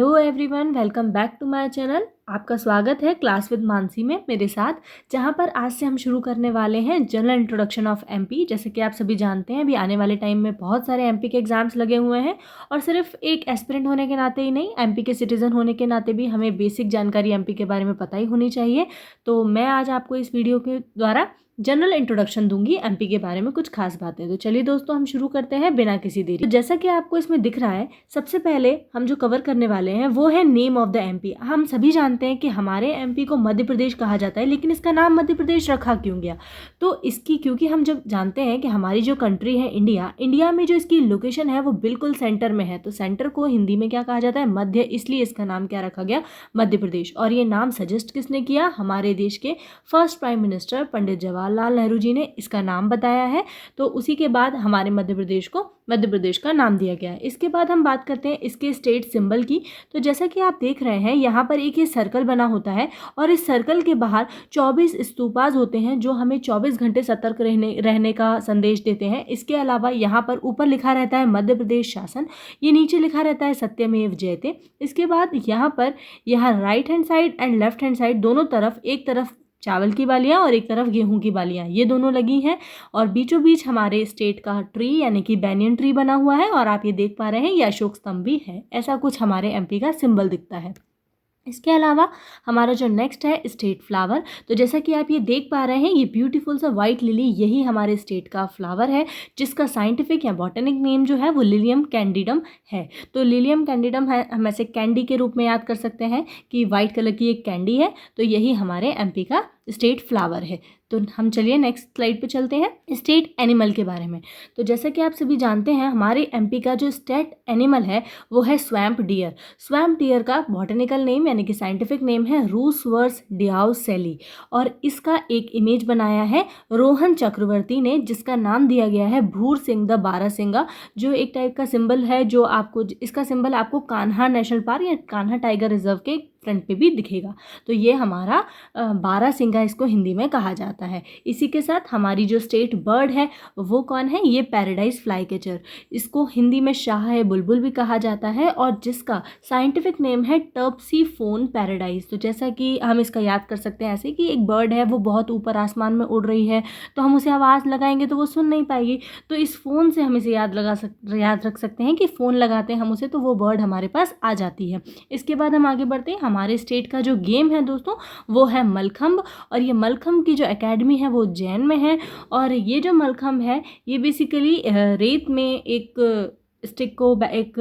Hello everyone, welcome back to my channel. आपका स्वागत है क्लास विद मानसी में मेरे साथ, जहां पर आज से हम शुरू करने वाले हैं जनरल इंट्रोडक्शन ऑफ एमपी। जैसे कि आप सभी जानते हैं, अभी आने वाले टाइम में बहुत सारे एमपी के एग्जाम्स लगे हुए हैं और सिर्फ एक एस्पिरेंट होने के नाते ही नहीं, एमपी के सिटीजन होने के नाते भी हमें बेसिक जानकारी एमपी के बारे में पता ही होनी चाहिए। तो मैं आज आपको इस वीडियो के द्वारा जनरल इंट्रोडक्शन दूंगी एमपी के बारे में, कुछ खास बातें। तो चलिए दोस्तों, हम शुरू करते हैं बिना किसी देरी। तो जैसा कि आपको इसमें दिख रहा है, सबसे पहले हम जो कवर करने वाले हैं वो है नेम ऑफ द एमपी। हम सभी जानते हैं कि हमारे एमपी को मध्य प्रदेश कहा जाता है, लेकिन इसका नाम मध्य प्रदेश रखा क्यों गया? तो इसकी क्योंकि हम जब जानते हैं कि हमारी जो कंट्री है इंडिया में जो इसकी लोकेशन है वो बिल्कुल सेंटर में है, तो सेंटर को हिंदी में क्या कहा जाता है? मध्य। इसलिए इसका नाम क्या रखा गया? मध्य प्रदेश। और ये नाम सजेस्ट किसने किया? हमारे देश के first prime minister Pandit Jawaharlal Nehru ji ने इसका नाम बताया है। तो उसी के बाद हमारे मध्य प्रदेश को मध्य प्रदेश का नाम दिया गया है। इसके बाद हम बात करते हैं इसके स्टेट सिंबल की। तो जैसा कि आप देख रहे हैं, यहाँ पर एक ये सर्कल बना होता है और इस सर्कल के बाहर 24 स्तूपाज होते हैं जो हमें 24 घंटे सतर्क रहने का संदेश देते हैं। इसके अलावा यहाँ पर ऊपर लिखा रहता है मध्य प्रदेश शासन, ये नीचे लिखा रहता है सत्यमेव जयते। इसके बाद यहाँ right hand side and left hand side दोनों तरफ, एक तरफ चावल की बालियाँ और एक तरफ गेहूं की बालियाँ, ये दोनों लगी हैं। और बीचों बीच हमारे स्टेट का ट्री यानी कि बैनियन ट्री बना हुआ है और आप ये देख पा रहे हैं ये अशोक स्तंभ भी है। ऐसा कुछ हमारे एमपी का सिंबल दिखता है। इसके अलावा हमारा जो नेक्स्ट है स्टेट फ्लावर, तो जैसा कि आप ये देख पा रहे हैं, ये ब्यूटीफुल सा वाइट लिली, यही हमारे स्टेट का फ्लावर है, जिसका साइंटिफिक या बॉटनिक नेम जो है वो लिलियम कैंडिडम है। तो लिलियम कैंडिडम है, हम ऐसे कैंडी के रूप में याद कर सकते हैं कि वाइट कलर की एक कैंडी है, तो यही हमारे एमपी का स्टेट फ्लावर है। तो हम चलिए नेक्स्ट स्लाइड पे चलते हैं स्टेट एनिमल के बारे में। तो जैसा कि आप सभी जानते हैं, हमारे एमपी का जो स्टेट एनिमल है वो है स्वैम्प डियर। स्वैम्प डियर का बॉटनिकल नेम यानी कि साइंटिफिक नेम है रूसवर्स डियाउसेली, और इसका एक इमेज बनाया है रोहन चक्रवर्ती ने, जिसका नाम दिया गया है भूर सिंह द बारासिंगा, जो एक टाइप का सिंबल है, जो आपको इसका सिंबल आपको कान्हा नेशनल पार्क या कान्हा टाइगर रिजर्व के फ्रंट पे भी दिखेगा। तो ये हमारा बारासिंगा इसको हिंदी में कहा जाता है। इसी के साथ हमारी जो स्टेट बर्ड है वो कौन है? ये पैराडाइज फ्लाई कैचर, इसको हिंदी में शाह ए बुलबुल भी कहा जाता है और जिसका साइंटिफिक नेम है टर्प्सीफोन पैराडाइज। तो जैसा कि हम इसका याद कर सकते हैं ऐसे कि एक बर्ड है, वो बहुत ऊपर आसमान में उड़ रही है, तो हम उसे आवाज़ लगाएंगे तो वो सुन नहीं पाएगी, तो इस फ़ोन से हम इसे याद रख सकते हैं कि फ़ोन लगाते हैं हम उसे तो वो बर्ड हमारे पास आ जाती है। इसके बाद हम आगे बढ़ते हैं। हमारे स्टेट का जो गेम है दोस्तों वो है मलखम्ब, और ये मलखम्ब की जो एकेडमी है वो उज्जैन में है। और ये जो मलखम्ब है ये बेसिकली रेत में एक स्टिक को एक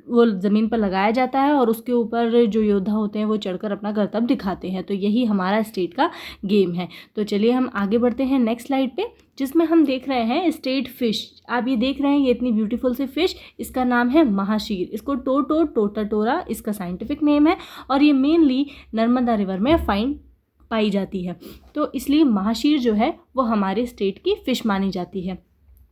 वो ज़मीन पर लगाया जाता है और उसके ऊपर जो योद्धा होते हैं वो चढ़कर अपना करतब दिखाते हैं। तो यही हमारा स्टेट का गेम है। तो चलिए हम आगे बढ़ते हैं नेक्स्ट स्लाइड पे, जिसमें हम देख रहे हैं स्टेट फिश। आप ये देख रहे हैं ये इतनी ब्यूटीफुल सी फिश, इसका नाम है महाशीर, इसको टोटाटोरा इसका साइंटिफिक नेम है, और ये मेनली नर्मदा रिवर में पाई जाती है। तो इसलिए महाशीर जो है वो हमारे स्टेट की फ़िश मानी जाती है।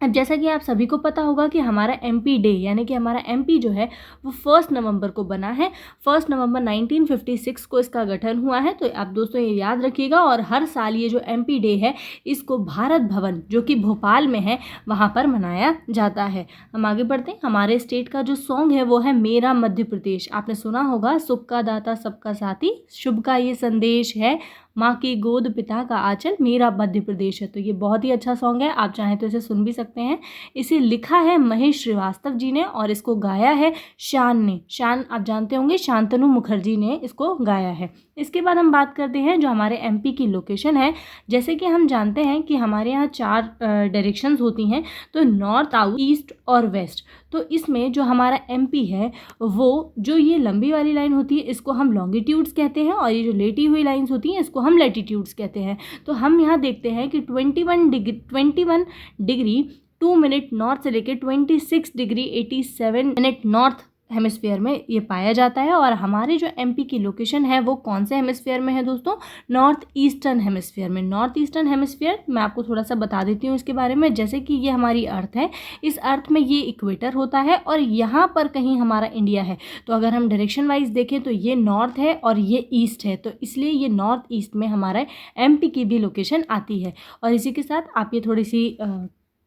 अब जैसा कि आप सभी को पता होगा कि हमारा एमपी डे यानी कि हमारा एमपी जो है वो 1 नवंबर को बना है। 1 नवंबर 1956 को इसका गठन हुआ है। तो आप दोस्तों ये याद रखिएगा, और हर साल ये जो एमपी डे है इसको भारत भवन जो कि भोपाल में है वहाँ पर मनाया जाता है। हम आगे बढ़ते हैं। हमारे स्टेट का जो सॉन्ग है वो है मेरा मध्य प्रदेश। आपने सुना होगा, सुख का दाता सबका साथी, शुभ का ये संदेश है, माँ की गोद पिता का आंचल, मेरा मध्य प्रदेश है। तो ये बहुत ही अच्छा सॉन्ग है, आप चाहें तो इसे सुन भी सकते हैं। इसे लिखा है महेश श्रीवास्तव जी ने और इसको गाया है शान ने। शान आप जानते होंगे, शांतनु मुखर्जी ने इसको गाया है। इसके बाद हम बात करते हैं जो हमारे एमपी की लोकेशन है। जैसे कि हम जानते हैं कि हमारे यहाँ 4 डायरेक्शंस होती हैं, तो नॉर्थ, साउथ, ईस्ट और वेस्ट। तो इसमें जो हमारा एमपी है वो जो ये लंबी वाली लाइन होती है इसको हम लॉन्गिट्यूड्स कहते हैं, और ये जो लेटी हुई लाइंस होती हैं इसको हम लैटिट्यूड्स कहते हैं। तो हम यहाँ देखते हैं कि 21 डिग्री 2 मिनट नॉर्थ से लेकर 26 डिग्री 87 मिनट नॉर्थ हेमिस्फीयर में ये पाया जाता है। और हमारे जो एमपी की लोकेशन है वो कौन से हेमिस्फीयर में है दोस्तों? नॉर्थ ईस्टर्न हेमिस्फीयर में। नॉर्थ ईस्टर्न हेमिस्फीयर मैं आपको थोड़ा सा बता देती हूँ इसके बारे में। जैसे कि ये हमारी अर्थ है, इस अर्थ में ये इक्वेटर होता है और यहाँ पर कहीं हमारा इंडिया है। तो अगर हम डायरेक्शन वाइज देखें तो ये नॉर्थ है और ये ईस्ट है, तो इसलिए ये नॉर्थ ईस्ट में हमारा एमपी की भी लोकेशन आती है। और इसी के साथ आप ये थोड़ी सी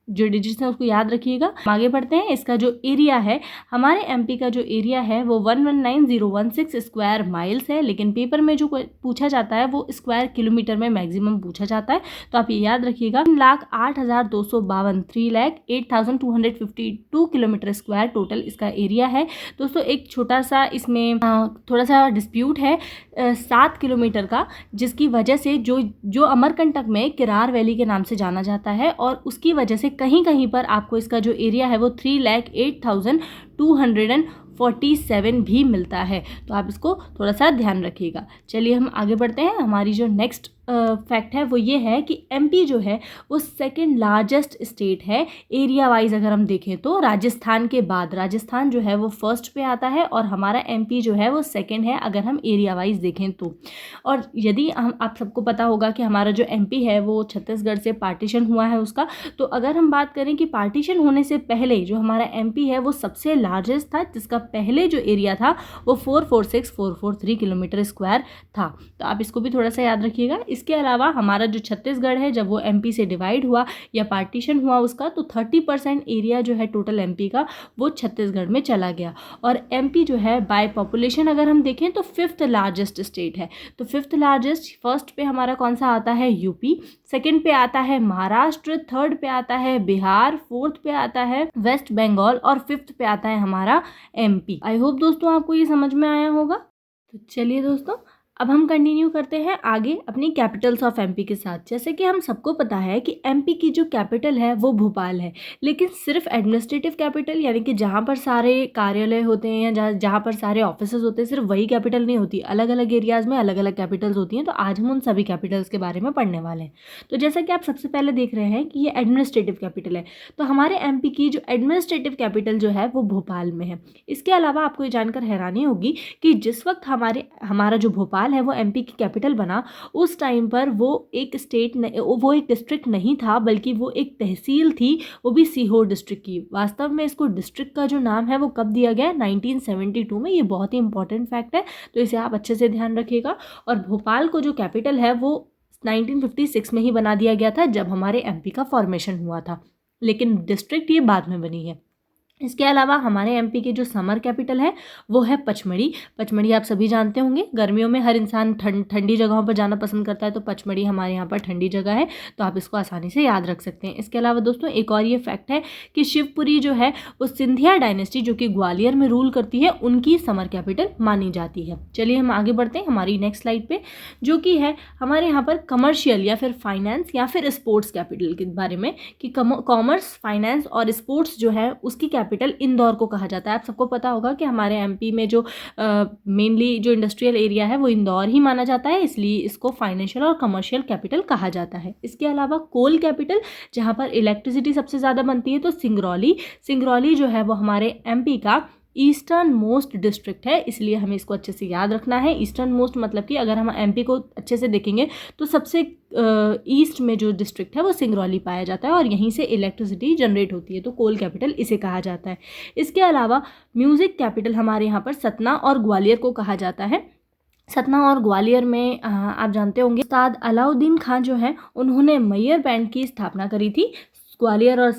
जो डिजिट्स हैं उसको याद रखिएगा। आगे बढ़ते हैं। इसका जो एरिया है, हमारे एमपी का जो एरिया है वो 119016 स्क्वायर माइल्स है, लेकिन पेपर में जो पूछा जाता है वो स्क्वायर किलोमीटर में मैक्सिमम पूछा जाता है, तो आप ये याद रखिएगा। 3,08,252 3,08,252 किलोमीटर स्क्वायर टोटल इसका एरिया है। दोस्तों एक छोटा सा इसमें थोड़ा सा डिस्प्यूट है 7 किलोमीटर का, जिसकी वजह से जो अमरकंटक में किरार वैली के नाम से जाना जाता है, और उसकी वजह से कहीं कहीं पर आपको इसका जो एरिया है वो 3,08,247 भी मिलता है, तो आप इसको थोड़ा सा ध्यान रखिएगा। चलिए हम आगे बढ़ते हैं। हमारी जो नेक्स्ट फैक्ट है वो ये है कि एमपी जो है वो सेकंड लार्जेस्ट स्टेट है एरिया वाइज। अगर हम देखें तो राजस्थान के बाद राजस्थान जो है वो फर्स्ट पे आता है, और हमारा एमपी जो है वो सेकंड है अगर हम एरिया वाइज देखें तो। और यदि हम आप सबको पता होगा कि हमारा जो एमपी है वो छत्तीसगढ़ से पार्टीशन हुआ है उसका, तो अगर हम बात करें कि पार्टीशन होने से पहले जो हमारा एमपी है वो सबसे लार्जेस्ट था, जिसका पहले जो एरिया था वो 446,443 किलोमीटर स्क्वायर था, तो आप इसको भी थोड़ा सा याद रखिएगा। इसके अलावा हमारा जो छत्तीसगढ़ है जब वो एमपी से डिवाइड हुआ या पार्टीशन हुआ उसका, तो 30% एरिया जो है टोटल एमपी का वो छत्तीसगढ़ में चला गया। और एमपी जो है बाय पॉपुलेशन अगर हम देखें तो 5th लार्जेस्ट स्टेट है। तो 5th लार्जेस्ट, फर्स्ट पे हमारा कौन सा आता है यूपी, सेकंड पे आता है महाराष्ट्र, थर्ड पे आता है बिहार, फोर्थ पे आता है वेस्ट बंगाल, और फिफ्थ पे आता है हमारा एमपी। आई होप दोस्तों आपको ये समझ में आया होगा। तो चलिए दोस्तों अब हम कंटिन्यू करते हैं आगे अपनी कैपिटल्स ऑफ एमपी के साथ। जैसे कि हम सबको पता है कि एमपी की जो कैपिटल है वो भोपाल है, लेकिन सिर्फ एडमिनिस्ट्रेटिव कैपिटल यानी कि जहाँ पर सारे कार्यालय होते हैं या जहाँ पर सारे ऑफिसेज होते हैं सिर्फ वही कैपिटल नहीं होती, अलग अलग एरियाज़ में अलग अलग कैपिटल्स होती हैं। तो आज हम उन सभी कैपिटल्स के बारे में पढ़ने वाले हैं। तो जैसा कि आप सबसे पहले देख रहे हैं कि ये एडमिनिस्ट्रेटिव कैपिटल है, तो हमारे एमपी की जो एडमिनिस्ट्रेटिव कैपिटल जो है वो भोपाल में है। इसके अलावा आपको ये जानकर हैरानी होगी कि जिस वक्त हमारा जो भोपाल है वो एमपी की कैपिटल बना, उस टाइम पर वो एक डिस्ट्रिक्ट नहीं था, बल्कि वो एक तहसील थी, वो भी सीहोर डिस्ट्रिक्ट की। वास्तव में इसको डिस्ट्रिक्ट का जो नाम है वो कब दिया गया, 1972 में। ये बहुत ही इंपॉर्टेंट फैक्ट है, तो इसे आप अच्छे से ध्यान रखिएगा। और भोपाल को जो कैपिटल है वो 1956 में ही बना दिया गया था जब हमारे एमपी का फॉर्मेशन हुआ था, लेकिन डिस्ट्रिक्ट ये बाद में बनी है। इसके अलावा हमारे एमपी की जो समर कैपिटल है वो है पचमढ़ी। पचमढ़ी आप सभी जानते होंगे, गर्मियों में हर इंसान ठंडी जगहों पर जाना पसंद करता है, तो पचमढ़ी हमारे यहाँ पर ठंडी जगह है, तो आप इसको आसानी से याद रख सकते हैं। इसके अलावा दोस्तों एक और ये फैक्ट है कि शिवपुरी जो है वो सिंधिया डायनेस्टी जो कि ग्वालियर में रूल करती है उनकी समर कैपिटल मानी जाती है। चलिए हम आगे बढ़ते हैं हमारी नेक्स्ट स्लाइड पे, जो कि है हमारे यहाँ पर कमर्शियल या फिर फाइनेंस या फिर स्पोर्ट्स कैपिटल के बारे में, कि कॉमर्स, फाइनेंस और स्पोर्ट्स जो है उसकी कैपिटल इंदौर को कहा जाता है। आप सबको पता होगा कि हमारे एमपी में जो मेनली जो इंडस्ट्रियल एरिया है वो इंदौर ही माना जाता है, इसलिए इसको फाइनेंशियल और कमर्शियल कैपिटल कहा जाता है। इसके अलावा कोल कैपिटल, जहाँ पर इलेक्ट्रिसिटी सबसे ज़्यादा बनती है, तो सिंगरौली जो है वो हमारे एमपी का ईस्टर्न मोस्ट डिस्ट्रिक्ट है, इसलिए हमें इसको अच्छे से याद रखना है। ईस्टर्न मोस्ट मतलब कि अगर हम एमपी को अच्छे से देखेंगे तो सबसे ईस्ट में जो डिस्ट्रिक्ट है वो सिंगरौली पाया जाता है, और यहीं से इलेक्ट्रिसिटी जनरेट होती है, तो कोल कैपिटल इसे कहा जाता है। इसके अलावा म्यूज़िक कैपिटल हमारे यहाँ पर सतना और ग्वालियर को कहा जाता है। सतना और ग्वालियर में आप जानते होंगे उस्ताद अलाउद्दीन खां जो हैं उन्होंने मैयर बैंड की स्थापना करी थी ग्वालियर और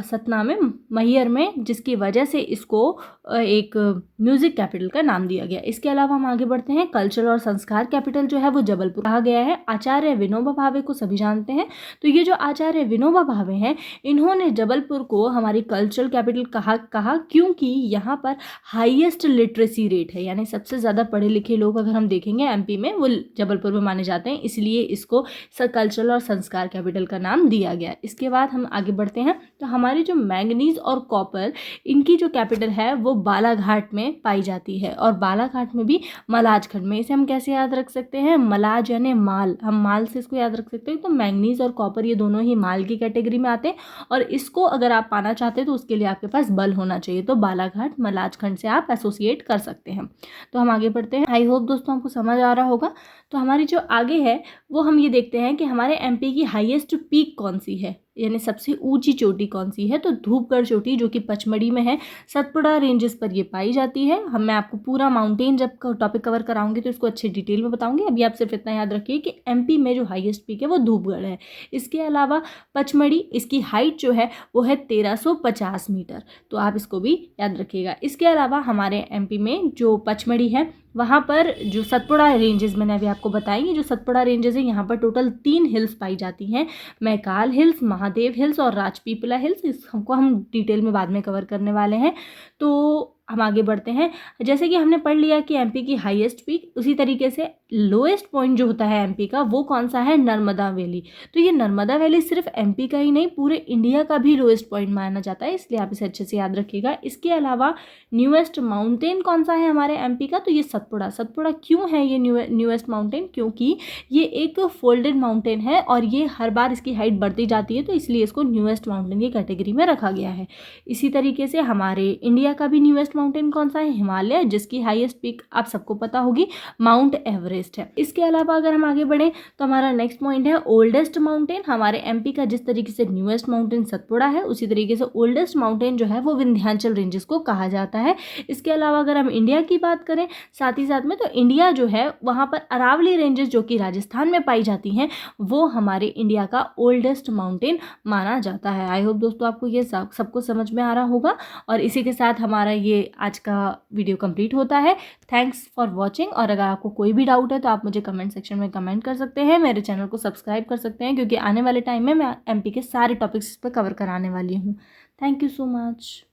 सतना में, मैहर में, जिसकी वजह से इसको एक म्यूज़िक कैपिटल का नाम दिया गया। इसके अलावा हम आगे बढ़ते हैं। कल्चर और संस्कार कैपिटल जो है वो जबलपुर कहा गया है। आचार्य विनोबा भावे को सभी जानते हैं, तो ये जो आचार्य विनोबा भावे हैं इन्होंने जबलपुर को हमारी कल्चरल कैपिटल कहा क्योंकि यहाँ पर हाईएस्ट लिटरेसी रेट है, यानी सबसे ज़्यादा पढ़े लिखे लोग अगर हम देखेंगे एमपी में वो जबलपुर में माने जाते हैं, इसलिए इसको कल्चरल और संस्कार कैपिटल का नाम दिया गया। इसके बाद हम आगे बढ़ते हैं, तो हमारी जो मैंगनीज और कॉपर इनकी जो कैपिटल है वो बालाघाट में पाई जाती है, और बालाघाट में भी मलाज खंड में। इसे हम कैसे याद रख सकते हैं, मलाज यानी माल, हम माल से इसको याद रख सकते हैं। तो मैंगनीज और कॉपर ये दोनों ही माल की कैटेगरी में आते हैं, और इसको अगर आप पाना चाहते हैं तो उसके लिए आपके पास बल होना चाहिए, तो बालाघाट मलाज खंड से आप एसोसिएट कर सकते हैं। तो हम आगे बढ़ते हैं। आई होप दोस्तों आपको समझ आ रहा होगा। तो हमारी जो आगे है वो हम ये देखते हैं कि हमारे एमपी की हाईएस्ट पीक कौन सी है। यानी सबसे ऊंची चोटी कौन सी है, तो धूपगढ़ चोटी जो कि पचमढ़ी में है, सतपुड़ा रेंजेस पर ये पाई जाती है। मैं आपको पूरा माउंटेन जब टॉपिक कवर कराऊंगी तो इसको अच्छे डिटेल में बताऊंगी। अभी आप सिर्फ इतना याद रखिए कि एमपी में जो हाईएस्ट पीक है वो धूपगढ़ है। इसके अलावा पचमढ़ी, इसकी हाइट जो है वो है 1350 मीटर, तो आप इसको भी याद रखिएगा। इसके अलावा हमारे एमपी में जो पचमढ़ी है वहाँ पर जो सतपुड़ा रेंजेस मैंने अभी आपको बताई, ये जो सतपुड़ा रेंजेस है यहाँ पर टोटल 3 हिल्स पाई जाती हैं, मैकाल हिल्स, महादेव हिल्स और राजपीपला हिल्स। इसको हम डिटेल में बाद में कवर करने वाले हैं। तो हम आगे बढ़ते हैं। जैसे कि हमने पढ़ लिया कि एमपी की हाईएस्ट पीक, उसी तरीके से लोएस्ट पॉइंट जो होता है एमपी का वो कौन सा है, नर्मदा वैली। तो ये नर्मदा वैली सिर्फ एमपी का ही नहीं, पूरे इंडिया का भी लोएस्ट पॉइंट माना जाता है, इसलिए आप इसे अच्छे से याद रखिएगा। इसके अलावा न्यूएस्ट माउंटेन कौन सा है हमारे एमपी का, तो ये सतपुड़ा। सतपुड़ा क्यों है ये न्यूएस्ट माउंटेन, क्योंकि ये एक फोल्डेड माउंटेन है और ये हर बार इसकी हाइट बढ़ती जाती है, तो इसलिए इसको न्यूएस्ट माउंटेन की कैटेगरी में रखा गया है। इसी तरीके से हमारे इंडिया का भी न्यूएस्ट माउंटेन कौन सा है, हिमालय, जिसकी हाईएस्ट पीक आप सबको पता होगी माउंट एवरेस्ट है। इसके अलावा अगर हम आगे बढ़ें तो हमारा नेक्स्ट पॉइंट है ओल्डेस्ट माउंटेन। हमारे एमपी का जिस तरीके से न्यूएस्ट माउंटेन सतपुड़ा है, उसी तरीके से ओल्डेस्ट माउंटेन जो है वो विंध्याचल रेंजेस को कहा जाता है। इसके अलावा अगर हम इंडिया की बात करें साथ ही साथ में, तो इंडिया जो है वहाँ पर अरावली रेंजेस जो कि राजस्थान में पाई जाती हैं, वो हमारे इंडिया का ओल्डेस्ट माउंटेन माना जाता है। आई होप दोस्तों आपको ये सबको समझ में आ रहा होगा। और इसी के साथ हमारा ये आज का वीडियो कंप्लीट होता है। Thanks for watching. और अगर आपको कोई भी डाउट है तो आप मुझे कमेंट सेक्शन में कमेंट कर सकते हैं, मेरे चैनल को सब्सक्राइब कर सकते हैं, क्योंकि आने वाले टाइम में मैं एमपी के सारे टॉपिक्स इस पर कवर कराने वाली हूँ। Thank you so much.